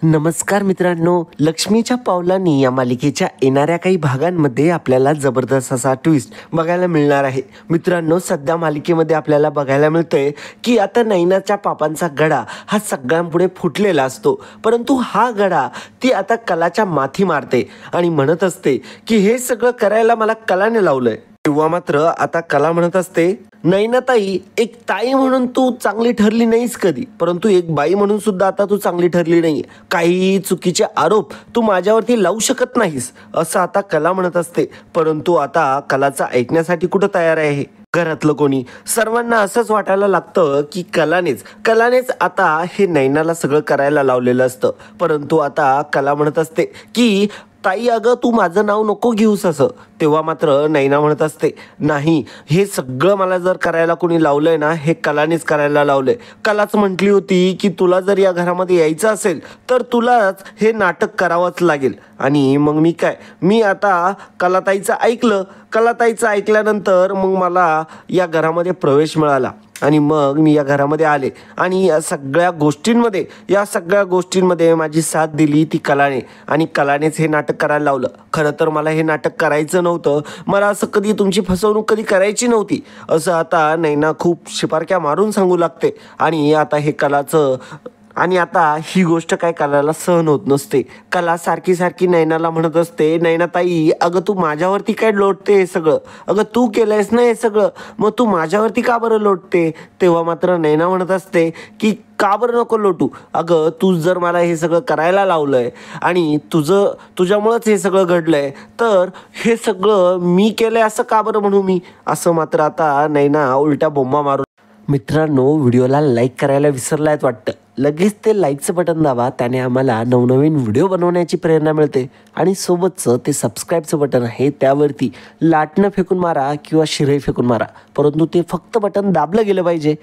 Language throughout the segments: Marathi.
नमस्कार मित्रांनो, लक्ष्मीच्या पावलांनी या मालिकेच्या येणाऱ्या काही भागांमध्ये आपल्याला जबरदस्त असा ट्विस्ट बघायला मिळणार आहे. मित्रांनो, सध्या मालिकेमध्ये आपल्याला बघायला मिळतंय की आता नैनाच्या पापांचा गडा हा सगळ्यांपुढे फुटलेला असतो, परंतु हा गडा ती आता कलाच्या माथी मारते आणि म्हणत असते की हे सगळं करायला मला कलाने लावलंय. तेव्हा मात्र आता कला म्हणत असते, नैनाताई, एक ताई म्हणून तू चांगली ठरली नाहीस कधी, परंतु एक बाई म्हणून सुद्धा आता तू चांगली ठरली नाही. काही चुकीचे आरोप तू माझ्यावरती लावू शकत नाहीस, असं आता कला म्हणत असते. परंतु आता कलाचं ऐकण्यासाठी कुठं तयार आहे घरातलं कोणी? सर्वांना असंच वाटायला लागतं की कलानेच आता हे नैनाला सगळं करायला लावलेलं असतं. परंतु आता कला म्हणत असते की ताई, अगं तू माझं नाव नको घेऊस असं. तेव्हा मात्र नैना म्हणत असते, नाही, हे सगळं मला जर करायला कोणी लावलंय ना, हे कलानेच करायला लावलंय. कलाच म्हटली होती की तुला जर या घरामध्ये यायचं असेल तर तुलाच हे नाटक करावंच लागेल. आणि मग मी आता कलाताईचं ऐकल्यानंतर मग मला या घरामध्ये प्रवेश मिळाला आणि मग मी या घरामध्ये आले आणि या सगळ्या गोष्टींमध्ये माझी साथ दिली ती कलाने, आणि कलानेच हे नाटक करायला लावलं. खरं तर मला हे नाटक करायचं नव्हतं, मला असं कधी तुमची फसवणूक कधी करायची नव्हती, असं आता नैना खूप शिपारक्या मारून सांगू लागते. आणि आता ही गोष्ट काय कलाला सहन होत नसते. कला सारखी नैनाला म्हणत असते, नैनाताई, अगं तू माझ्यावरती काय लोटते हे सगळं? अगं तू केलंयस ना हे सगळं, मग तू माझ्यावरती का बरं लोटते? तेव्हा मात्र नैना म्हणत असते की का बरं नको लोटू? अगं तू जर मला हे सगळं करायला लावलंय आणि तुझ्यामुळंच हे सगळं घडलंय, तर हे सगळं मी केलंय असं का बरं म्हणू मी? असं मात्र आता नैना उलट्या बोंबा मारून. मित्रांनो, व्हिडिओला लाईक करायला विसरलायत वाटतं. लगेच ते लाईकचं बटन दाबा, त्याने आम्हाला नवनवीन व्हिडिओ बनवण्याची प्रेरणा मिळते. आणि सोबतचं ते सबस्क्राईबचं बटन आहे, त्यावरती लाटणं फेकून मारा किंवा शिरे फेकून मारा, परंतु ते फक्त बटन दाबलं गेलं पाहिजे.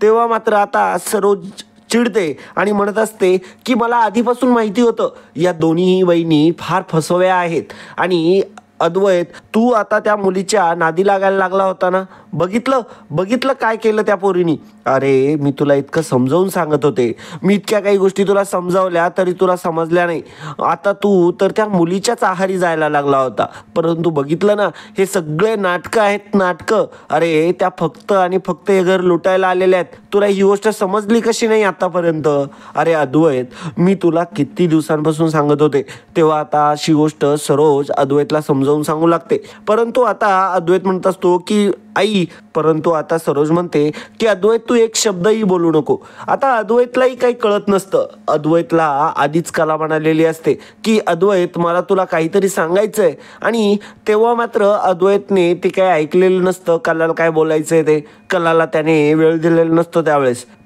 तेव्हा मात्र आता सरोज चिडते आणि म्हणत असते की मला आधीपासून माहिती होतं या दोन्ही वहिनी फार फसव्या आहेत. आणि अद्वैत, तू आता त्या मुलीच्या नादी लागायला लागला होता ना, बघितलं काय केलं त्या पोरीनी? अरे मी तुला इतकं समजावून सांगत होते, मी इतक्या काही गोष्टी तुला समजावल्या तरी तुला समजल्या नाही. आता तू तर त्या मुलीच्याच आहारी जायला लागला होता, परंतु बघितलं ना, हे सगळे नाटकं आहेत, नाटकं. अरे त्या फक्त आणि फक्त हे घर लुटायला आलेले आहेत. तुला ही गोष्ट समजली कशी नाही आतापर्यंत? अरे अद्वैत, मी तुला किती दिवसांपासून सांगत होते. तेव्हा आता अशी गोष्ट सरोज अद्वैतला समजावून सांगू लागते. परंतु आता अद्वैत म्हणत असतो की आई, परंतु आता सरोज म्हणते की अद्वैत, तू एक शब्दही बोलू नको. आता अद्वैतलाही काही कळत नसतं. अद्वैतला आधीच कला म्हणालेली असते की अद्वैत, मला तुला काहीतरी सांगायचंय. आणि तेव्हा मात्र अद्वैतने ते काय ऐकलेलं नसतं, कलाला काय बोलायचंय ते. कलाला त्याने वेळ दिलेला नसतो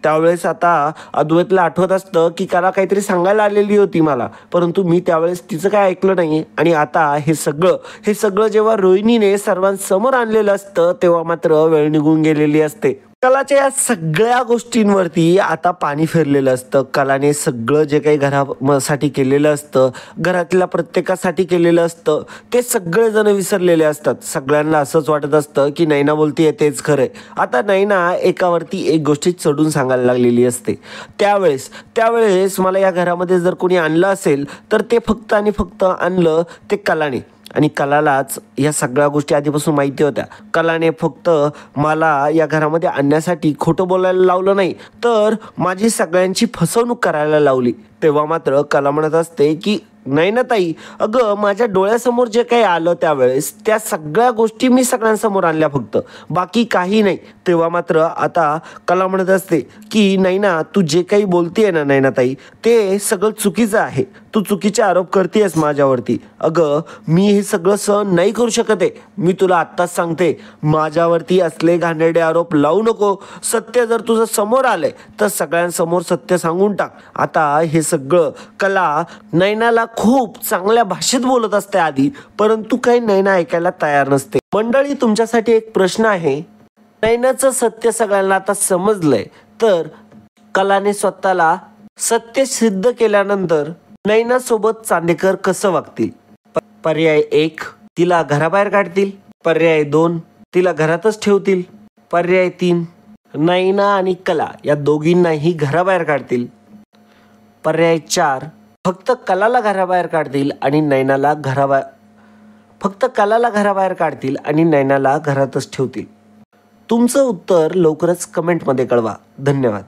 त्यावेळेस आता अद्वैतला आठवत असतं की कला काहीतरी सांगायला आलेली होती मला, परंतु मी त्यावेळेस तिचं काय ऐकलं नाही. आणि आता हे सगळं जेव्हा रोहिणीने सर्वांसमोर आणलेलं असतं, तेव्हा मात्र वेळ निघून गेलेली असते. कलाच्या या सगळ्या गोष्टींवरती आता पाणी फिरलेलं असतं. कलाने सगळं जे काही घरासाठी केलेलं असतं, घरातल्या प्रत्येकासाठी केलेलं असतं, ते सगळेजण विसरलेले असतात. सगळ्यांना असंच वाटत असतं की नैना बोलतीये तेच खरंय. आता नैना एकावरती एक गोष्टी चढून सांगायला लागलेली असते. त्यावेळेस मला या घरामध्ये जर कोणी आणलं असेल तर ते फक्त आणि फक्त आणलं ते कलाने. आणि कलालाच या सगळ्या गोष्टी आधीपासून माहिती होत्या. कलाने फक्त मला या घरामध्ये आणण्यासाठी खोटं बोलायला लावलं नाही, तर माझी सगळ्यांची फसवणूक करायला लावली. तेव्हा मात्र कला म्हणत असते की नैनाताई, अगं माझ्या डोळ्यासमोर जे काही आलं त्यावेळेस त्या सगळ्या गोष्टी मी सगळ्यांसमोर आणल्या, फक्त बाकी काही नाही. तेव्हा मात्र आता कला म्हणत असते की नैना, तू जे काही बोलतेय ना नैनाताई, ते सगळं चुकीचं आहे. तू चुकीचे आरोप करतेयस माझ्यावरती. अगं मी हे सगळं सहन नाही करू शकत आहे. मी तुला आत्ताच सांगते, माझ्यावरती असले घाणेरडे आरोप लावू नको. सत्य जर तुझं समोर आलंय तर सगळ्यांसमोर सत्य सांगून टाक. आता हे सगळं कला नैनाला खूप चांगल्या भाषेत बोलत असते आधी, परंतु काही नैना ऐकायला तयार नसते. मंडळी, तुमच्यासाठी एक प्रश्न आहे. नैनाचं सत्य सगळ्यांना आता समजलंय, तर कलाने स्वतःला सत्य सिद्ध केल्यानंतर नैना सोबत चांदेकर कसं वागतील? पर्याय 1, तिला घराबाहेर काढतील. पर्याय 2, तिला घरातच ठेवतील. पर्याय 3, नैना आणि कला या दोघींनाही घराबाहेर काढतील. पर्याय 4, फक्त कलाला घराबाहेर काढतील आणि नैनाला घरातच ठेवतील. तुमचं उत्तर लवकरच कमेंटमध्ये कळवा. धन्यवाद.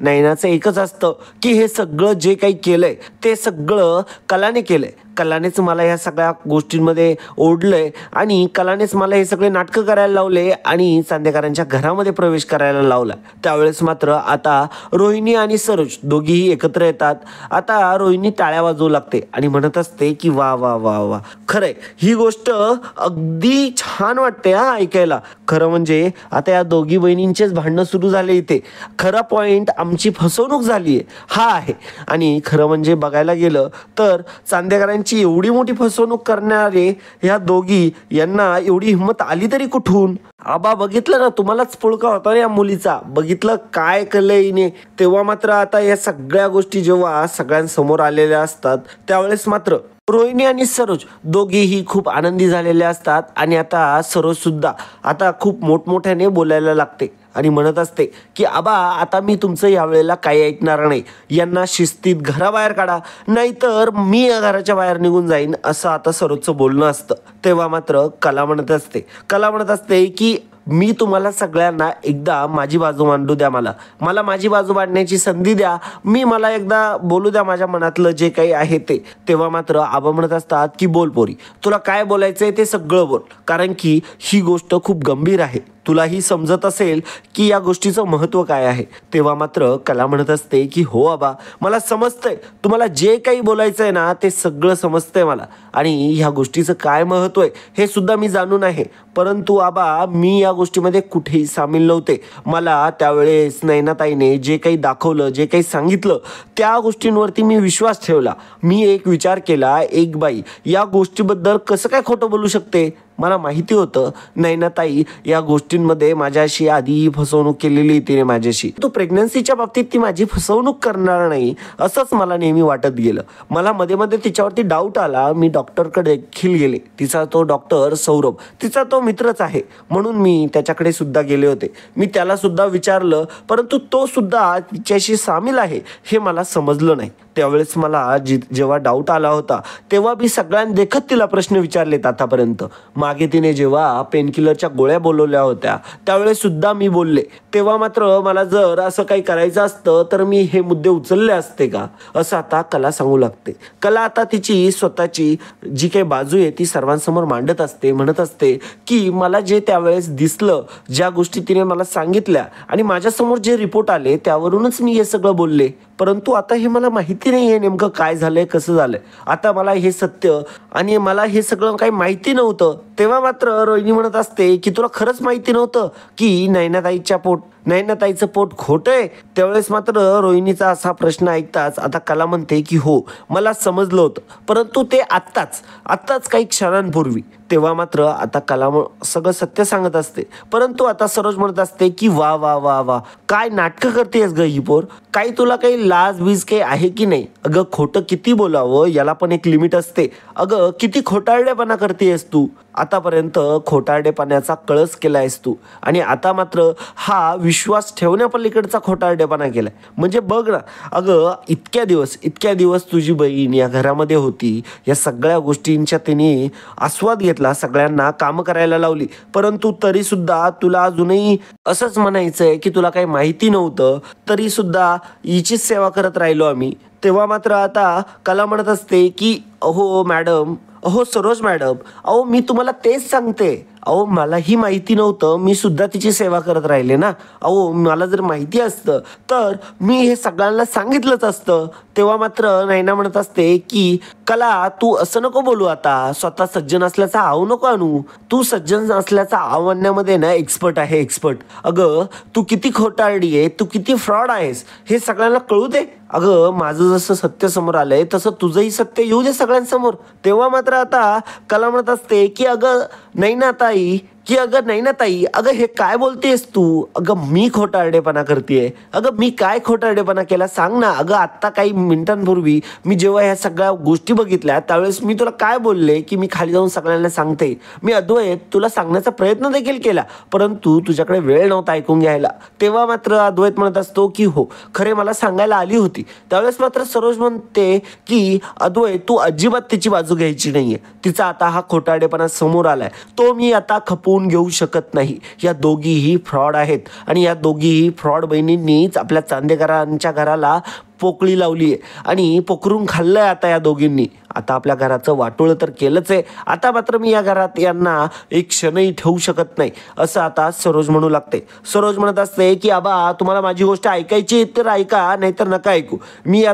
नैनाचं एकच असतं की हे सगळं जे काही केलंय ते सगळं कलाने केलंय. कलानेच मला ह्या सगळ्या गोष्टींमध्ये ओढलंय आणि कलानेच मला हे सगळे नाटकं करायला लावले आणि चांदेकरांच्या घरामध्ये प्रवेश करायला लावला. त्यावेळेस मात्र आता रोहिणी आणि सरोज दोघीही एकत्र येतात. आता रोहिणी टाळ्या वाजवू लागते आणि म्हणत असते की वा वा वा वा, खरंय ही गोष्ट अगदी छान वाटते हा ऐकायला. खरं म्हणजे आता या दोघी बहिणींचेच भांडणं सुरू झाले इथे. खरा पॉइंट आमची फसवणूक झालीये हा आहे. आणि खरं म्हणजे बघायला गेलं तर चांदेकरांची एवढी मोठी फसवणूक करणारे ह्या दोघी यांना एवढी हिंमत आली तरी कुठून? आबा बघितलं ना, तुम्हालाच पुळका होता या मुलीचा. बघितलं काय केलंय हिने. तेव्हा मात्र आता या सगळ्या गोष्टी जेव्हा सगळ्यांसमोर आलेल्या असतात त्यावेळेस मात्र रोहिणी आणि सरोज दोघेही खूप आनंदी झालेले असतात. आणि आता सरोज सुद्धा आता खूप मोठमोठ्याने बोलायला लागते आणि म्हणत असते की आबा आता मी तुमचं यावेळेला काही ऐकणार नाही. यांना शिस्तीत घराबाहेर काढा, नाहीतर मी या घराच्या बाहेर निघून जाईन, असं आता सरोजचं बोलणं असतं. तेव्हा मात्र कला म्हणत असते की मी तुम्हाला सगळ्यांना एकदा माझी बाजू मांडू द्या. मला माझी बाजू मांडण्याची संधी द्या. मला एकदा बोलू द्या माझ्या मनातलं जे काही आहे ते. तेव्हा मात्र आबा म्हणत असतात की बोल पोरी, तुला काय बोलायचंय ते सगळं बोल, कारण की ही गोष्ट खूप गंभीर आहे. तुलाही समजत असेल की या गोष्टीचं महत्त्व काय आहे. तेव्हा मात्र कला म्हणत असते की हो आबा, मला समजतंय, तुम्हाला जे काही बोलायचंय ना ते सगळं समजतंय मला, आणि ह्या गोष्टीचं काय महत्त्व आहे हे सुद्धा मी जाणून आहे. परंतु आबा मी या गोष्टीमध्ये कुठेही सामील नव्हते. मला त्यावेळेस नैनाताईने जे काही दाखवलं, जे काही सांगितलं त्या गोष्टींवरती मी विश्वास ठेवला. मी एक विचार केला, एक बाई या गोष्टीबद्दल कसं काय खोटं बोलू शकते. मला माहिती होतं नैनाताई या गोष्टींमध्ये माझ्याशी आधी फसवणूक केलेली तिने माझ्याशी. तो प्रेग्नन्सीच्या बाबतीत ती माझी फसवणूक करणार नाही असंच मला नेहमी वाटत गेलं. मला मध्ये मध्ये तिच्यावरती डाऊट आला. मी डॉक्टरकडे देखील गेले. तिचा तो डॉक्टर सौरभ, तिचा तो मित्रच आहे म्हणून मी त्याच्याकडे सुद्धा गेले होते. मी त्याला सुद्धा विचारलं, परंतु तो सुद्धा तिच्याशी सामील आहे हे मला समजलं नाही. त्यावेळेस मला जेव्हा डाऊट आला होता तेव्हा मी सगळ्यांदेखत तिला प्रश्न विचारलेत आतापर्यंत. मागे तिने जेव्हा पेनकिलरच्या गोळ्या बोलवल्या होत्या त्यावेळेस सुद्धा मी बोलले. तेव्हा मात्र मला जर असं काही करायचं असतं तर मी हे मुद्दे उचलले असते का, असं आता कला सांगू लागते. कला आता तिची स्वतःची जी काही बाजू आहे ती सर्वांसमोर मांडत असते. म्हणत असते की मला जे त्यावेळेस दिसलं, ज्या गोष्टी तिने मला सांगितल्या आणि माझ्यासमोर जे रिपोर्ट आले त्यावरूनच मी हे सगळं बोलले. परंतु आता हे मला माहिती नाही आहे नेमकं काय झालंय, कसं झालंय. आता मला हे सत्य आणि मला हे सगळं काही माहिती नव्हतं. तेव्हा मात्र रोहिणी म्हणत असते की तुला खरंच माहिती नव्हतं की नैनाताईचं पोट खोटं आहे. त्यावेळेस मात्र रोहिणीचा असा प्रश्न ऐकताच आता कला म्हणते की हो मला समजलं होतं, परंतु ते आत्ताच काही क्षणांपूर्वी. तेव्हा मात्र आता कला सगळं सत्य सांगत असते. परंतु आता सरोज म्हणत असते की वा वा वा वा, काय नाटकं करतेस ग ही पोर, काही तुला काही लाज बीज काही आहे की नाही. अगं खोटं किती बोलावं याला पण एक लिमिट असते. अगं किती खोटारडेपणा करतेस तू. आतापर्यंत खोटारडेपणाचा कळस केलायस तू आणि आता मात्र हा विश्वास ठेवण्यापलीकडचा खोटारडेपणा केलाय. म्हणजे बघ ना, अगं इतक्या दिवस तुझी बहीण या घरामध्ये होती, या सगळ्या गोष्टींच्या तिने आस्वाद घेतला, सगळ्यांना काम करायला लावली, परंतु तरी सुद्धा तुला अजूनही असंच म्हणायचंय की तुला काही माहिती नव्हतं, तरी सुद्धा हिचीच सेवा करत राहिलो आम्ही. तेव्हा मात्र आता कला म्हणत असते की अहो मॅडम, अहो सरोज मॅडम, अहो मी तुम्हाला तेच सांगते, अहो मलाही माहिती नव्हतं, मी सुद्धा तिची सेवा करत राहिले ना. अहो मला जर माहिती असतं तर मी हे सगळ्यांना सांगितलंच असतं. तेव्हा मात्र नैना म्हणत असते की कला तू असं नको बोलू, आता स्वतः सज्जन असल्याचा आव नको आणू. तू सज्जन असल्याचा आव आणण्यामध्ये ना एक्सपर्ट आहे, एक्सपर्ट. अगं तू किती खोटारडी आहे, तू किती फ्रॉड आहेस हे सगळ्यांना कळू दे. अगं माझं जसं सत्य समोर आलंय तसं तुझंही सत्य येऊ दे सगळ्यांसमोर. तेव्हा मात्र आता कला म्हणत असते की अगं नैनाताई, की अगं नाही ना ताई, अगं हे काय बोलतेस तू, अगं मी खोटारडेपणा करतेय, अगं मी काय खोटारडेपणा केला सांग ना. अगं आत्ता काही मिनिटांपूर्वी मी जेव्हा ह्या सगळ्या गोष्टी बघितल्या त्यावेळेस मी तुला काय बोलले की मी खाली जाऊन सगळ्यांना सांगते. मी अद्वैत तुला सांगण्याचा प्रयत्न देखील केला, परंतु तुझ्याकडे वेळ नव्हता ऐकून घ्यायला. तेव्हा मात्र अद्वैत म्हणत असतो की हो खरे मला सांगायला आली होती. त्यावेळेस मात्र सरोज म्हणते की अद्वैत तू अजिबात तिची बाजू घ्यायची नाहीये. तिचा आता हा खोटारडेपणा समोर आलाय, तो मी आता खपवून घेऊ शकत नाही. या दोघीही फ्रॉड आहेत आणि या दोघीही फ्रॉड बहिणींनीच आपल्या चांदेकरांच्या घराला पोकळी लावली आहे आणि पोखरून खाल्लंय आता या दोघींनी. आता आपल्या घराचं वाटोळं तर केलंच आहे, आता मात्र मी या घरात यांना एक क्षणही ठेवू शकत नाही असं आता सरोज म्हणू लागते. सरोज म्हणत असते की आबा तुम्हाला माझी गोष्ट ऐकायची तर ऐका, नाहीतर नका ऐकू. मी या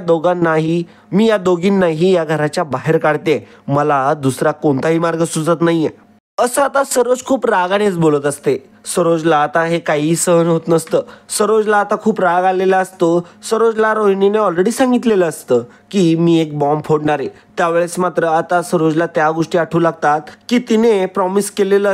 दोघींनाही या घराच्या बाहेर काढते. मला दुसरा कोणताही मार्ग सुचत नाहीये असं आता सरोज खूप रागानेच बोलत असते. सरोजला आता हे काही सहन होत नसतं. सरोजला आता खूप राग आलेला असतो. सरोजला रोहिणीने ऑलरेडी सांगितलेलं असतं की मी एक बॉम्ब फोडणार आहे. त्यावेळेस मात्र आता सरोजला त्या गोष्टी आठवू लागतात की तिने प्रॉमिस केलेलं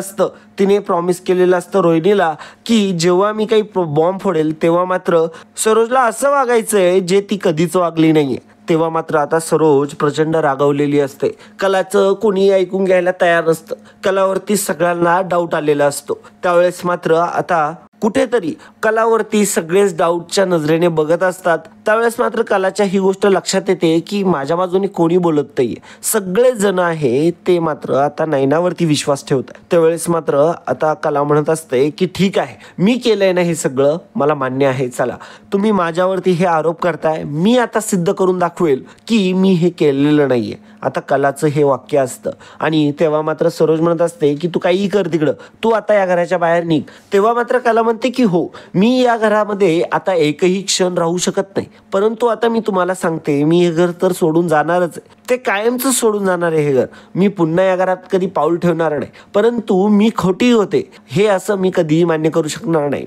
असतं रोहिणीला की जेव्हा मी काही बॉम्ब फोडेल तेव्हा मात्र सरोजला असं वागायचंय जे ती कधीच वागली नाहीये. तेव्हा मात्र आता सरोज प्रचंड रागावलेली असते. कलाचं कोणी ऐकून घ्यायला तयार नसतं. कलावरती सगळ्यांना डाऊट आलेला असतो. त्यावेळेस मात्र आता कुठेतरी कलावरती सगळेच डाऊटच्या नजरेने बघत असतात. त्यावेळेस मात्र कलाच्या ही गोष्ट लक्षात येते की माझ्या बाजूने कोणी बोलत नाहीये. सगळे जण आहे ते मात्र आता नयनावरती विश्वास ठेवतात. त्यावेळेस मात्र आता कला म्हणत असते की ठीक आहे, मी केलंय ना हे सगळं, मला मान्य आहे. चला तुम्ही माझ्यावरती हे आरोप करताय, मी आता सिद्ध करून दाखवेल की मी हे केलेलं नाहीये. आता कलाचं हे वाक्य असतं आणि तेव्हा मात्र सरोज म्हणत असते की तू काहीही कर तिकडं, तू आता या घराच्या बाहेर निघ. तेव्हा मात्र कला म्हणते की हो मी या घरामध्ये आता एकही क्षण राहू शकत नाही, परंतु आता मी तुम्हाला सांगते मी हे घर तर सोडून जाणारच आहे. ते कायमचं सोडून जाणार आहे हे घर. मी पुन्हा या घरात कधी पाऊल ठेवणार नाही. परंतु मी खोटी होते हे असं मी कधीही मान्य करू शकणार नाही.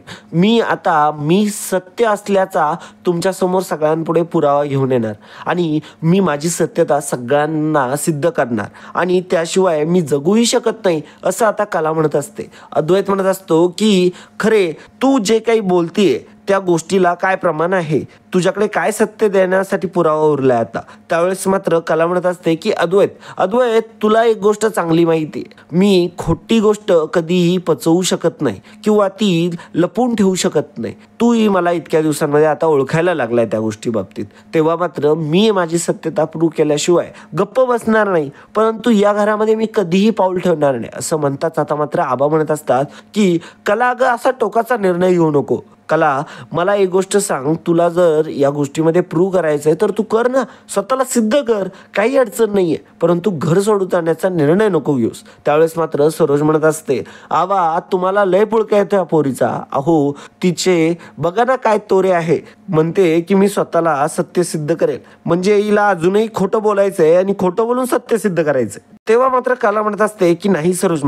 मी सत्य असल्याचा तुमच्या समोर सगळ्यांपुढे पुरावा घेऊन येणार आणि मी माझी सत्यता सगळ्यांना सिद्ध करणार आणि त्याशिवाय मी जगूही शकत नाही असं आता कला म्हणत असते. अद्वैत म्हणत असतो की खरे तू जे काही बोलतीये त्या गोष्टीला काय प्रमाण आहे, तुझ्याकडे काय सत्य देण्यासाठी पुरावा उरलाय आता. त्यावेळेस मात्र कला म्हणत असते की अद्वैत तुला एक गोष्ट चांगली माहिती आहे, मी खोटी गोष्ट कधीही पचवू शकत नाही किंवा ती लपून ठेवू शकत नाही. तूही मला इतक्या दिवसांमध्ये आता ओळखायला लागलाय त्या गोष्टी बाबतीत. तेव्हा मात्र मी माझी सत्यता प्रूव्ह केल्याशिवाय गप्प बसणार नाही, परंतु या घरामध्ये मी कधीही पाऊल ठेवणार नाही असं म्हणताच आता मात्र आबा म्हणत असतात की कला अगं असा टोकाचा निर्णय घेऊ नको. कला मला एक गोष्ट सांग, तुला जर या गोष्टीमध्ये प्रूव्ह करायचंय तर तू कर ना, स्वतःला सिद्ध कर, काही अडचण नाहीये, परंतु घर सोडून जाण्याचा निर्णय नको घेऊस. त्यावेळेस मात्र सरोज म्हणत असते आवा तुम्हाला लय पुळका येतो या पोरीचा. अहो तिचे बघा ना काय तोरे आहे, म्हणते की मी स्वतःला सत्य सिद्ध करेल, म्हणजे हिला अजूनही खोटं बोलायचंय आणि खोटं बोलून सत्य सिद्ध करायचंय. तेव्हा मात्र कला म्हणत असते की नाही सरोज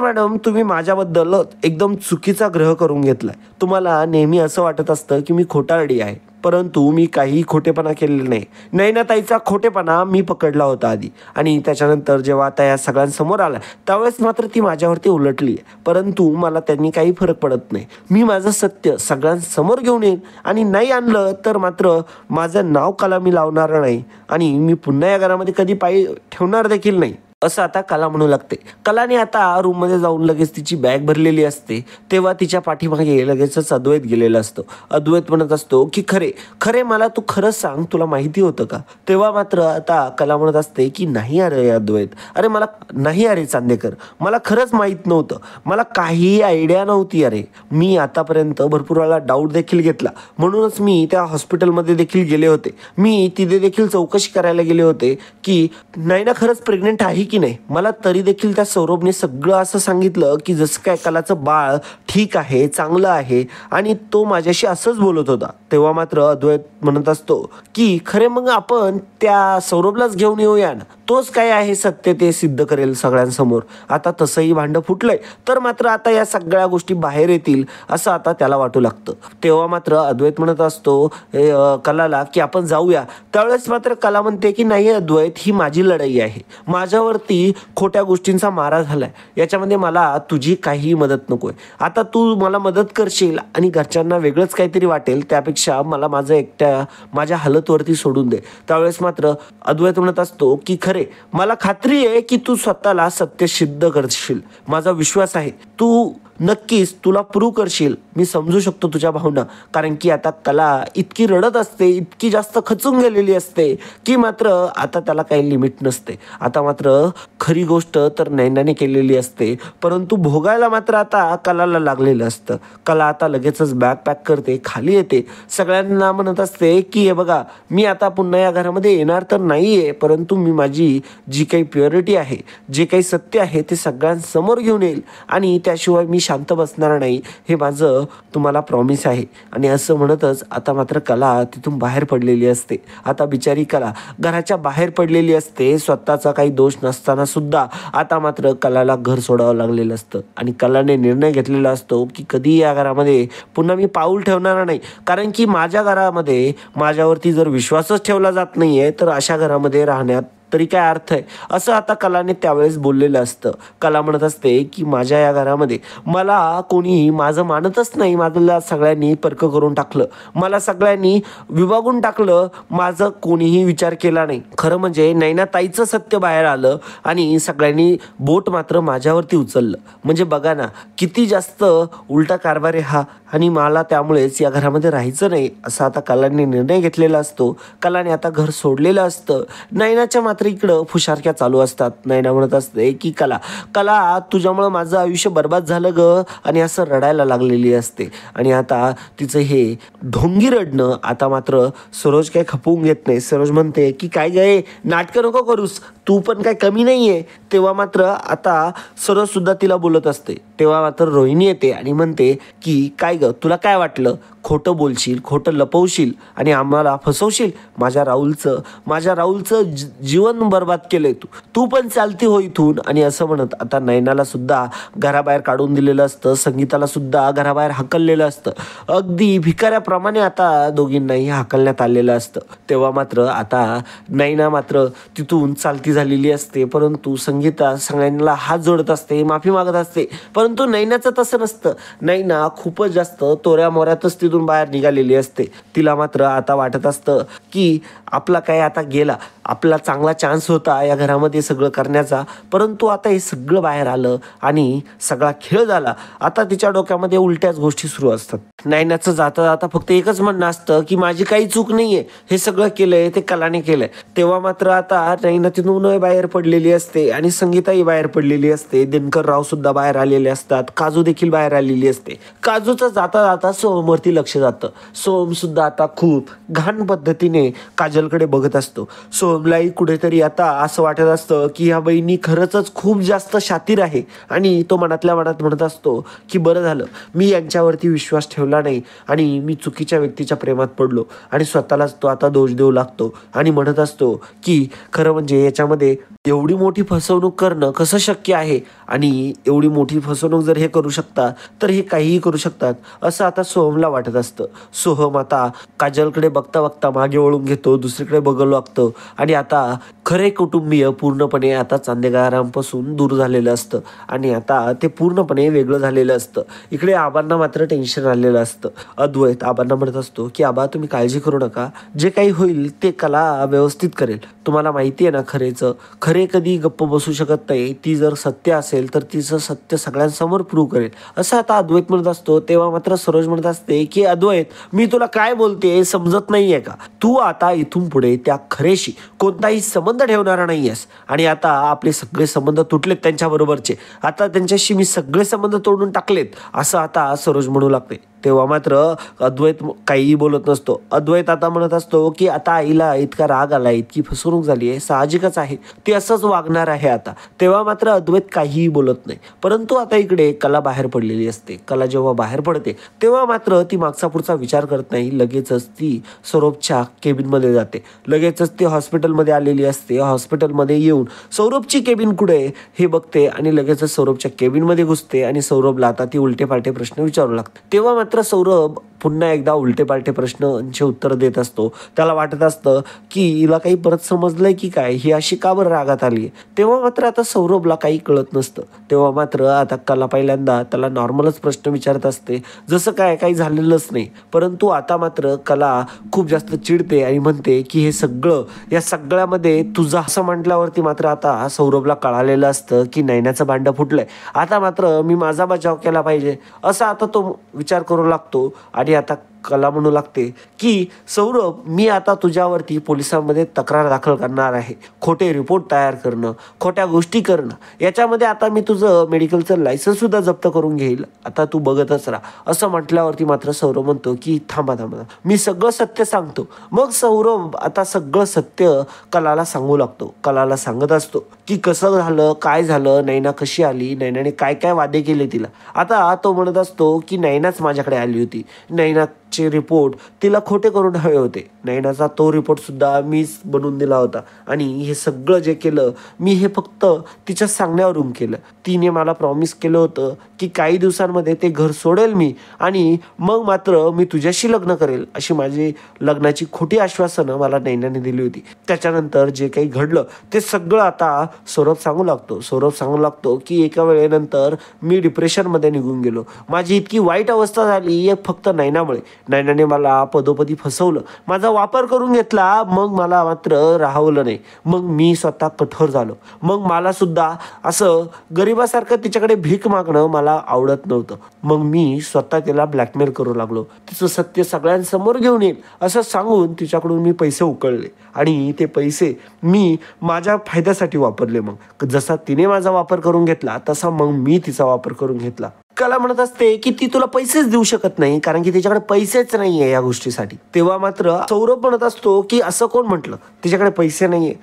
मॅडम तुम्ही माझ्याबद्दल एकदम चुकीचा ग्रह करून घेतलाय. तुम्हाला नेहमी असं वाटत असतं की मी खोटारडी आहे, परंतु मी काही खोटेपणा केलेला नाही. नयनाताईचा खोटेपणा मी पकडला होता आधी आणि त्याच्यानंतर जेव्हा आता या सगळ्यांसमोर आला त्यावेळेस मात्र ती माझ्यावरती उलटली आहे, परंतु मला त्यांनी काही फरक पडत नाही. मी माझं सत्य सगळ्यांसमोर घेऊन येईन आणि नाही आणलं तर मात्र माझं नाव कला मी लावणार नाही आणि मी पुन्हा या घरामध्ये कधी पाय ठेवणार देखील नाही असं आता कला म्हणू लागते. कलाने आता रूममध्ये जाऊन लगेच तिची बॅग भरलेली असते. तेव्हा तिच्या पाठीमागे लगेचच अद्वैत गेलेला असतो. अद्वैत म्हणत असतो की खरे मला तू खरंच सांग, तुला माहिती होतं का. तेव्हा मात्र आता कला म्हणत असते की नाही अरे अद्वैत, अरे मला नाही अरे चांदेकर, मला खरंच माहीत नव्हतं, मला काही आयडिया नव्हती. अरे मी आतापर्यंत भरपूर वेळा डाऊट देखील घेतला, म्हणूनच मी त्या हॉस्पिटलमध्ये देखील गेले होते. मी तिथे देखील चौकशी करायला गेले होते की नयना खरंच प्रेग्नेंट आहे की नाही. मला तरी देखील त्या सौरभने सगळं असं सांगितलं की जसं काय कलाचं बाळ ठीक आहे, चांगलं आहे आणि तो माझ्याशी असंच बोलत होता. तेव्हा मात्र अद्वैत म्हणत असतो की खरे मग आपण त्या सौरभलाच घेऊन येऊया ना, तोच काय आहे सत्य ते सिद्ध करेल सगळ्यांसमोर. आता तसंही भांडं फुटलंय तर मात्र आता या सगळ्या गोष्टी बाहेर येतील असं आता त्याला वाटू लागतं. तेव्हा मात्र अद्वैत म्हणत असतो कलाला की आपण जाऊया. त्यावेळेस मात्र कला म्हणते की नाही अद्वैत, ही माझी लढाई आहे. माझ्यावरती खोट्या गोष्टींचा मारा झालाय, याच्यामध्ये मला तुझी काहीही मदत नकोय. आता तू मला मदत करशील आणि घरच्यांना वेगळंच काहीतरी वाटेल त्यापेक्षा मला माझं एकट्या माझ्या हालतवरती सोडून दे. त्यावेळेस मात्र अद्वैत म्हणत असतो की खरे, मला खात्री आहे की तू स्वतःला सत्य सिद्ध करशील. माझा विश्वास आहे तू नक्कीच तुला प्रूव्ह करशील. मी समजू शकतो तुझ्या भावना, कारण की आता कला इतकी रडत असते, इतकी जास्त खचून गेलेली असते की मात्र आता त्याला काही लिमिट नसते. आता मात्र खरी गोष्ट तर नैनाने केलेली असते, परंतु भोगायला मात्र आता कलाला लागलेलं असतं. कला आता लगेचच बॅग पॅक करते, खाली येते, सगळ्यांना म्हणत असते की हे बघा, मी आता पुन्हा या घरामध्ये येणार तर नाही आहे, परंतु मी माझी जी काही प्युरिटी आहे, जे काही सत्य आहे ते सगळ्यांसमोर घेऊन येईल आणि त्याशिवाय मी शांत बसणार नाही, हे माझं तुम्हाला प्रॉमिस आहे. आणि असं म्हणतच आता मात्र कला तिथून बाहेर पडलेली असते. आता बिचारी कला घराच्या बाहेर पडलेली असते, स्वतःचा काही दोष नसताना सुद्धा आता मात्र कलाला घर सोडावं लागलेलं असतं. आणि कलाने निर्णय घेतलेला असतो की कधी या घरामध्ये पुन्हा मी पाऊल ठेवणार नाही, कारण की माझ्या घरामध्ये माझ्यावरती जर विश्वासच ठेवला जात नाहीये तर अशा घरामध्ये राहण्यात तरी काय अर्थ आहे, असं आता कलाने त्यावेळेस बोललेलं असतं. कला म्हणत असते की माझ्या या घरामध्ये मला कोणी माझं मानतच नाही, मला सगळ्यांनी परक करून टाकलं, मला सगळ्यांनी विभागून टाकलं, माझं कोणीही विचार केला नाही. खरं म्हणजे नैनाताईचं सत्य बाहेर आलं आणि सगळ्यांनी बोट मात्र माझ्यावरती उचललं. म्हणजे बघा ना, किती जास्त उलटा कारभार आहे हा. आणि मला त्यामुळेच या घरामध्ये राहायचं नाही असं आता कलाने निर्णय घेतलेला असतो. कलाने आता घर सोडलेलं असतं. नैनाच्या मात्र इकडं फुशारक्या चालू असतात. नैना म्हणत असते की कला कला तुझ्यामुळं माझं आयुष्य बर्बाद झालं ग, आणि असं रडायला लागलेली असते. आणि आता तिचं हे ढोंगी रडणं आता मात्र सरोज काही खपवून घेत नाही. सरोज म्हणते की काय गे, नाटकं नको करूस, तू पण काय कमी नाही आहे. तेव्हा मात्र आता सरोज सुद्धा तिला बोलत असते. तेव्हा मात्र रोहिणी येते आणि म्हणते की काय ग, तुला काय वाटलं, खोटं बोलशील, खोटं लपवशील आणि आम्हाला फसवशील. माझ्या राहुलचं जीवन बर्बाद केलंय तू पण चालती हो इथून. आणि असं म्हणत आता नैनाला सुद्धा घराबाहेर काढून दिलेलं असतं, संगीताला सुद्धा घराबाहेर हाकललेलं असतं. अगदी भिकाऱ्याप्रमाणे आता दोघींनाही हाकलण्यात आलेलं असतं. तेव्हा मात्र आता नैना मात्र तिथून चालती झालेली असते, परंतु संगीता सगळ्यांना हात जोडत असते, माफी मागत असते. परंतु नैनाचं तसं नसतं. नैना खूपच जास्त तोऱ्या मोऱ्यातच तिथून बाहेर निघालेली असते. तिला मात्र आता वाटत असतं की आपला काय आता गेला, आपला चांगला चान्स होता या घरामध्ये सगळं करण्याचा, परंतु आता हे सगळं बाहेर आलं आणि सगळा खेळ झाला. आता तिच्या डोक्यामध्ये उलट्याच गोष्टी सुरू असतात. नैनाचं जाता जाता फक्त एकच म्हणणं असतं की माझी काही चूक नाहीये, हे सगळं केलंय ते कलाने केलंय. तेव्हा मात्र आता नैना तिथून बाहेर पडलेली असते आणि संगीताही बाहेर पडलेली असते. दिनकर राव सुद्धा बाहेर आलेले असतात, काजू देखील बाहेर आलेली असते. काजूचं जाता जाता सोहमवरती लक्ष जातं. सोहम सुद्धा आता खूप घाण पद्धतीने काजलकडे बघत असतो. सोहमलाही कुठेतरी आता असं वाटत असतं की ह्या बहिणी खरंच खूप जास्त शातीर आहे. आणि तो मनातल्या मनात म्हणत असतो की बरं झालं मी यांच्यावरती विश्वास ठेवला नाही आणि मी चुकीच्या व्यक्तीच्या प्रेमात पडलो. आणि स्वतःलाच तो आता दोष देऊ लागतो आणि म्हणत असतो की खरं म्हणजे याच्यामध्ये एवढी मोठी फसवणूक करणं कसं शक्य आहे, आणि एवढी मोठी फसवणूक जर हे करू शकतात तर हे काहीही करू शकतात असं आता सोहमला वाटत असतं. सोहम आता काजलकडे बघता बघता मागे वळून घेतो, दुसरीकडे बघायला लागतो. आणि आता खरे कुटुंबीय पूर्णपणे आता चांदेगारांपासून दूर झालेलं असतं आणि आता ते पूर्णपणे वेगळं झालेलं असतं. इकडे आबांना मात्र टेन्शन आलेलं असतं. अद्वैत आबांना म्हणत असतो की आबा तुम्ही काळजी करू नका, जे काही होईल ते कला व्यवस्थित करेल. तुम्हाला माहिती आहे ना, खरे कधी गप्प बसू शकत नाही. ती जर सत्य असेल तर तिचं सत्य सगळ्यांसमोर प्रूव्ह करेल असं आता अद्वैत म्हणत असतो. तेव्हा मात्र सरोज म्हणत असते की अद्वैत मी तुला काय बोलते समजत नाहीये का, तू आता इथून पुढे त्या खरेशी कोणताही संबंध ठेवणारा नाहीयेस. आणि आता आपले सगळे संबंध तुटलेत त्यांच्याबरोबरचे, आता त्यांच्याशी मी सगळे संबंध तोडून टाकलेत असं आता सरोज म्हणू लागते. तेव्हा मात्र अद्वैत काहीही बोलत नसतो. अद्वैत आता म्हणत असतो की आता आईला इतका राग आला, इतकी फसवणूक झाली आहे, साहजिकच आहे, ती असंच वागणार आहे आता. तेव्हा मात्र अद्वैत काहीही बोलत नाही. परंतु आता इकडे कला बाहेर पडलेली असते. कला जेव्हा बाहेर पडते तेव्हा मात्र ती मागचा पुढचा विचार करत नाही. लगेचच ती सौरभच्या केबिनमध्ये जाते. लगेचच ती हॉस्पिटलमध्ये आलेली असते. हॉस्पिटलमध्ये येऊन सौरभची केबिन कुठे आहे हे बघते आणि लगेचच सौरभच्या केबिनमध्ये घुसते आणि सौरभला आता ती उलटे पालटे प्रश्न विचारू लागते. तेव्हा मात्र सौरभ पुन्हा एकदा उलटे पालटे प्रश्नांचे उत्तर देत असतो. त्याला वाटत असतं की हिला काही परत समजलंय की काय, ही अशी का बरं रागात आली. तेव्हा मात्र आता सौरभला काही कळत नसतं. तेव्हा मात्र आता कला पहिल्यांदा त्याला नॉर्मलच प्रश्न विचारत असते, जसं काय काही झालेलंच नाही. परंतु आता मात्र कला खूप जास्त चिडते आणि म्हणते की हे सगळं, या सगळ्यामध्ये तुझं असं म्हटल्यावरती मात्र आता सौरभला कळालेलं असतं की नैनाचं भांडं फुटलंय. आता मात्र मी माझा बचाव केला पाहिजे असा आता तो विचार करू लागतो. आणि आता कला म्हणू लागते की सौरभ, मी आता तुझ्यावरती पोलिसांमध्ये तक्रार दाखल करणार आहे. खोटे रिपोर्ट तयार करणं, खोट्या गोष्टी करणं, याच्यामध्ये आता मी तुझं मेडिकलचं लायसन्स सुद्धा जप्त करून घेईल. आता तू बघतच राहा. असं म्हटल्यावरती मात्र सौरभ म्हणतो की थांबा थांबा, मी सगळं सत्य सांगतो. मग सौरभ आता सगळं सत्य कलाला सांगू लागतो. कलाला सांगत असतो की कसं झालं, काय झालं, नैना कशी आली, नैनाने काय काय वादे केले तिला. आता तो म्हणत असतो की नैनाच माझ्याकडे आली होती. नैनाचे रिपोर्ट तिला खोटे करून हवे होते. नैनाचा तो रिपोर्ट सुद्धा मीच बनवून दिला होता आणि हे सगळं जे केलं मी हे फक्त तिच्या सांगण्यावरून केलं. तिने मला प्रॉमिस केलं होतं की काही दिवसांमध्ये ते घर सोडेल मी आणि मग मात्र मी तुझ्याशी लग्न करेल, अशी माझी लग्नाची खोटी आश्वासनं मला नैनाने दिली होती. त्याच्यानंतर जे काही घडलं ते सगळं आता सौरभ सांगू लागतो. सौरभ सांगू लागतो की एका वेळेनंतर मी डिप्रेशनमध्ये निघून गेलो. माझी इतकी वाईट अवस्था झाली फक्त नैनामुळे. नैनाने मला पदोपदी फसवलं, माझा वापर करून घेतला. मग मला मात्र राहवलं नाही. मग मी स्वतः कठोर झालो. मग मला सुद्धा असं गरिबासारखं तिच्याकडे भीक मागणं मला आवडत नव्हतं. मग मी स्वतः तिला ब्लॅकमेल करू लागलो. तिचं सत्य सगळ्यांसमोर घेऊन येईल असं सांगून तिच्याकडून मी पैसे उकळले आणि ते पैसे मी माझ्या फायद्यासाठी वापरले. मग जसा तिने माझा वापर करून घेतला तसा मग मी तिचा वापर करून घेतला. कला म्हणत असते की ती तुला पैसेच देऊ शकत नाही कारण की तिच्याकडे पैसेच नाहीये या गोष्टीसाठी. तेव्हा मात्र सौरभ म्हणत असतो की असं कोण म्हटलं तिच्याकडे पैसे नाहीये.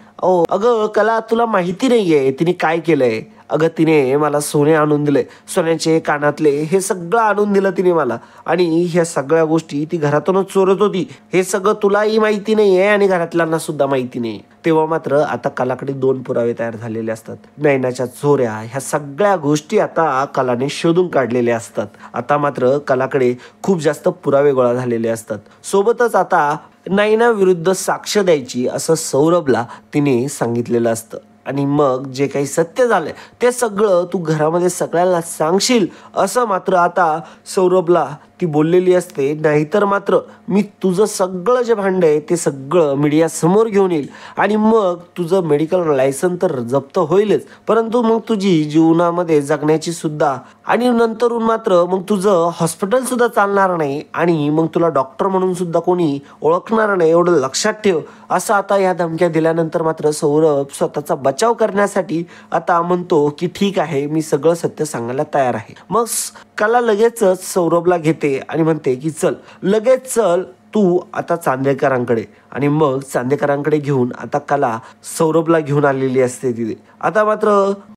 अगं कला, तुला माहिती नाहीये तिने काय केलंय. अगं तिने मला सोने आणून दिले, सोन्याचे कानातले, हे सगळं आणून दिलं तिने मला आणि ह्या सगळ्या गोष्टी ती घरातूनच चोरत होती. हे सगळं तुलाही माहिती नाहीये आणि घरातल्यांना सुद्धा माहिती नाही. तेव्हा मात्र आता कलाकडे 2 पुरावे तयार झालेले असतात. नैनाच्या चोऱ्या, ह्या सगळ्या गोष्टी आता कलाने शोधून काढलेल्या असतात. आता मात्र कलाकडे खूप जास्त पुरावे गोळा झालेले असतात. सोबतच आता नैना विरुद्ध साक्ष द्यायची असं सौरभला तिने सांगितलेलं असतं. आणि मग जे काही सत्य झालंय ते सगळं तू घरामध्ये सगळ्यांना सांगशील असं मात्र आता सौरभला ती बोललेली असते. नाहीतर मात्र मी तुझं सगळं जे भांड आहे ते सगळं मीडिया समोर घेऊन येईल आणि मग तुझं मेडिकल लायसन्स तर जप्त होईलच, परंतु मग तुझी जीवनामध्ये जगण्याची सुद्धा आणि नंतरून मात्र मग तुझं हॉस्पिटल सुद्धा चालणार नाही आणि मग तुला डॉक्टर म्हणून सुद्धा कोणी ओळखणार नाही, एवढं लक्षात ठेव. असं आता या धमक्या दिल्यानंतर मात्र सौरभ स्वतःचा बचाव करण्यासाठी आता म्हणतो की ठीक आहे, मी सगळं सत्य सांगायला तयार आहे. मग कला लगेचच सौरभला घेते आणि म्हणते की चल, लगेच चल तू आता चांदेकरांकडे. आणि मग चांदेकरांकडे घेऊन आता कला सौरभला घेऊन आलेली असते तिथे. आता मात्र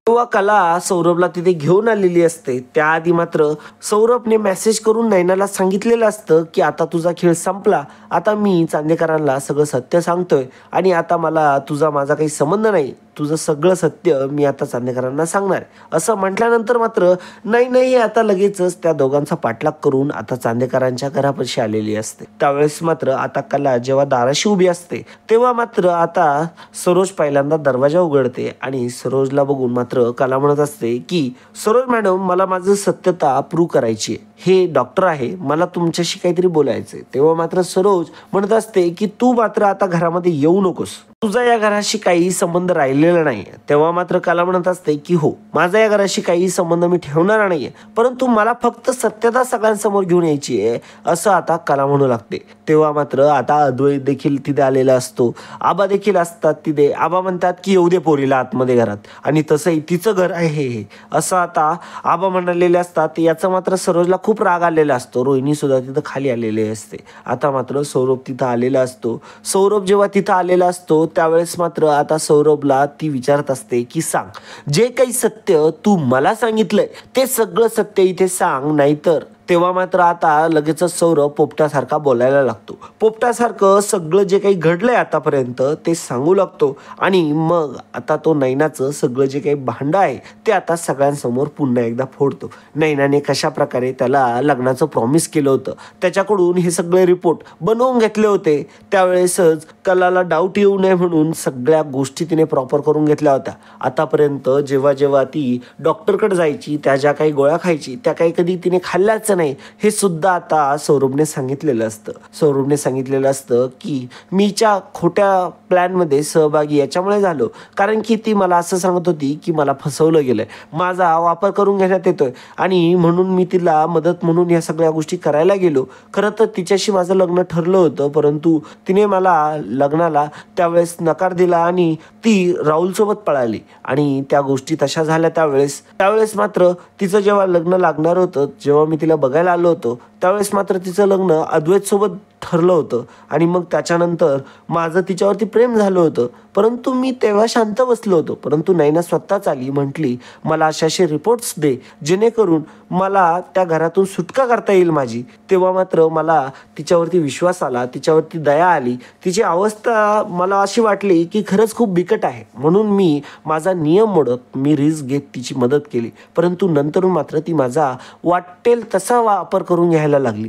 तेव्हा कला सौरभला तिथे घेऊन आलेली असते. त्याआधी मात्र सौरभने मेसेज करून नैनाला सांगितलेलं असतं की आता तुझा खेळ संपला, आता मी चांदेकरांना सगळं सत्य सांगतोय आणि आता मला तुझा माझा काही संबंध नाही, तुझं सगळं सत्य मी आता चांदेकरांना सांगणार असं म्हटल्यानंतर मात्र नाही आता लगेचच त्या दोघांचा पाठलाग करून आता चांदेकरांच्या घरापाशी आलेली असते. त्यावेळेस मात्र आता कला जेव्हा दाराशी उभी असते तेव्हा मात्र आता सरोज पहिल्यांदा दरवाजा उघडते आणि सरोजला बघून मात्र कला म्हणत असते की सरोज मॅडम, मला माझं सत्यता प्रूव्ह करायची आहे. हे डॉक्टर आहे, मला तुमच्याशी काहीतरी बोलायचंय. तेव्हा मात्र सरोज म्हणत असते की तू मात्र आता घरामध्ये येऊ नकोस. तुझा या घराशी काही संबंध राहिलेला नाही. तेव्हा मात्र कला म्हणत असते की हो, माझा या घराशी काही संबंध मी ठेवणार नाहीये, परंतु मला फक्त सत्यता सगळ्यांसमोर घेऊन यायची आहे, असं आता कला म्हणू लागते. तेव्हा मात्र आता अद्वैत देखील तिथे आलेला असतो. आबा देखील असतात तिथे. आबा म्हणतात की येऊ दे पोरीला आतमध्ये घरात, आणि तसंही तिचं घर आहे हे असं आता आबा म्हणालेले असतात. याचा मात्र सरोजला खूप राग आलेला असतो. रोहिणी सुद्धा तिथं खाली आलेली असते. आता मात्र सौरभ तिथं आलेला असतो. सौरभ जेव्हा तिथं आलेला असतो त्यावेळेस मात्र आता सौरभला ती विचारत असते की सांग, जे काही सत्य तू मला सांगितलंय ते सगळं सत्य इथे सांग, नाहीतर. तेव्हा मात्र आता लगेचच सौरभ पोपटासारखा बोलायला लागतो. पोपटासारखं सगळं जे काही घडलंय आतापर्यंत ते सांगू लागतो. आणि मग आता तो नैनाचं सगळं जे काही भांडं आहे ते आता सगळ्यांसमोर पुन्हा एकदा फोडतो. नैनाने कशा प्रकारे त्याला लग्नाचं प्रॉमिस केलं होतं, त्याच्याकडून हे सगळे रिपोर्ट बनवून घेतले होते. त्यावेळेसच कलाला डाऊट येऊ नये म्हणून सगळ्या गोष्टी तिने प्रॉपर करून घेतल्या होत्या. आतापर्यंत जेव्हा जेव्हा ती डॉक्टरकडे जायची, त्या ज्या काही गोळ्या खायची त्या काही कधी तिने खाल्ल्याच नाही, हे सुद्धा आता सौरभने सांगितलेलं असतं. सौरभने सांगितलेलं असतं की मीच्या खोट्या प्लॅनमध्ये सहभागी याच्यामुळे झालो, कारण की ती मला असं सांगत होती की मला फसवलं गेलंय, माझा वापर करून घेण्यात येतोय, आणि म्हणून मी तिला मदत म्हणून या सगळ्या गोष्टी करायला गेलो. खरं तर तिच्याशी माझं लग्न ठरलं होतं, परंतु तिने मला लग्नाला त्यावेळेस नकार दिला आणि ती राहुलसोबत पळाली, आणि त्या गोष्टी तशा झाल्या. त्यावेळेस मात्र तिचं जेव्हा लग्न लागणार होतं, जेव्हा मी तिला बघायला आलो होतो, त्यावेळेस मात्र तिचं लग्न अद्वैत सोबत ठरलं होतं, आणि मग त्याच्यानंतर माझं तिच्यावरती प्रेम झालं होतं. परंतु मी तेव्हा शांत बसलो होतो. परंतु नैना स्वतःच आली, म्हटली मला असे रिपोर्ट्स दे जेणेकरून मला त्या घरातून सुटका करता येईल माझी. तेव्हा मात्र मला तिच्यावरती विश्वास आला, तिच्यावरती दया आली. तिची अवस्था मला अशी वाटली की खरंच खूप बिकट आहे, म्हणून मी माझा नियम मोडत मी रिस्क घेत तिची मदत केली. परंतु नंतरून मात्र ती माझा वाटेल तसा वापर करून घ्यायला लागली.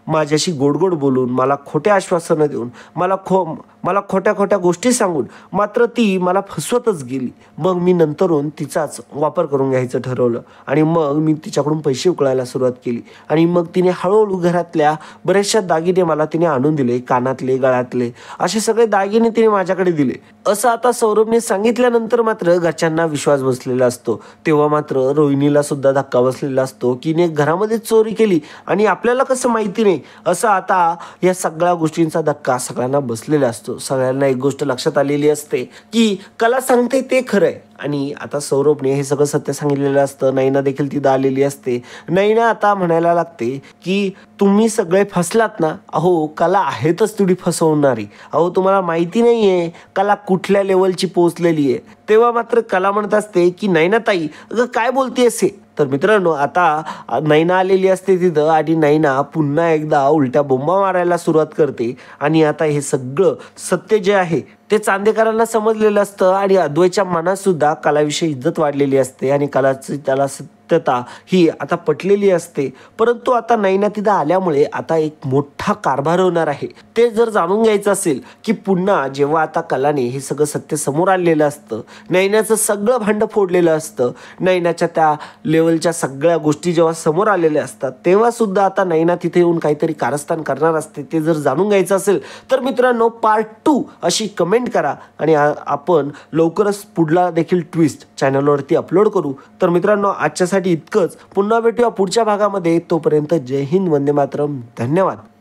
माझ्याशी गोड गोड बोलून, मला खोटे आश्वासनं देऊन, मला खोट्या खोट्या गोष्टी सांगून मात्र ती मला फसवतच गेली. मग मी नंतरून तिचाच वापर करून घ्यायचं ठरवलं, आणि मग मी तिच्याकडून पैसे उकळायला सुरुवात केली. आणि मग तिने हळूहळू घरातल्या बरेचशा दागिने मला तिने आणून दिले. कानातले, गळ्यातले असे सगळे दागिने तिने माझ्याकडे दिले. असं आता सौरभने सांगितल्यानंतर मात्र घरच्यांना विश्वास बसलेला असतो. तेव्हा मात्र रोहिणीला सुद्धा धक्का बसलेला असतो की ने घरामध्ये चोरी केली आणि आपल्याला कसं माहिती नाही, असं आता या सगळ्या गोष्टींचा धक्का सगळ्यांना बसलेला असतो. सगळ्यांना एक गोष्ट लक्षात आलेली असते की कला सांगते ते खरं आहे, आणि आता सौरभने हे सगळं सत्य सांगितलेलं असतं. नैना देखील तिथं आलेली असते. नैना आता म्हणायला लागते की तुम्ही सगळे फसलात ना, अहो कला आहेतच थोडी फसवणारी, अहो तुम्हाला माहिती नाहीये कला कुठल्या लेवलची पोहोचलेली आहे. तेव्हा मात्र कला म्हणत असते की नैना ताई अगं काय बोलतेस हे. तर मित्रांनो आता नैना आलेली असते तिथं, आणि नैना पुन्हा एकदा उलट्या बोंबा मारायला सुरुवात करते. आणि आता हे सगळं सत्य जे आहे ते चांदेकरांना समजलेलं असतं, आणि अद्वैतच्या मनात सुद्धा कलाविषयी इज्जत वाढलेली असते, आणि कलाची त्याला सत्यता ही आता पटलेली असते. परंतु आता नैना तिथं आल्यामुळे आता एक मोठा कारभार होणार आहे. ते जर जाणून घ्यायचं असेल की पुन्हा जेव्हा आता कलाने हे सगळं सत्य समोर आणलेलं असतं, नैनाचं सगळं भांडं फोडलेलं असतं, नैनाच्या त्या लेवलच्या सगळ्या गोष्टी जेव्हा समोर आलेल्या असतात, तेव्हा सुद्धा आता नैना तिथे येऊन काहीतरी कारस्थान करणार असते. ते जर जाणून घ्यायचं असेल तर मित्रांनो पार्ट 2 अशी कमेंट करा, आणि आपण लवकरच पुढला देखील ट्विस्ट चॅनलवरती अपलोड करू. तर मित्रांनो आजच्यासाठी इतकंच. पुन्हा भेटूया पुढच्या भागामध्ये. तोपर्यंत जय हिंद, वंदे मातरम. धन्यवाद.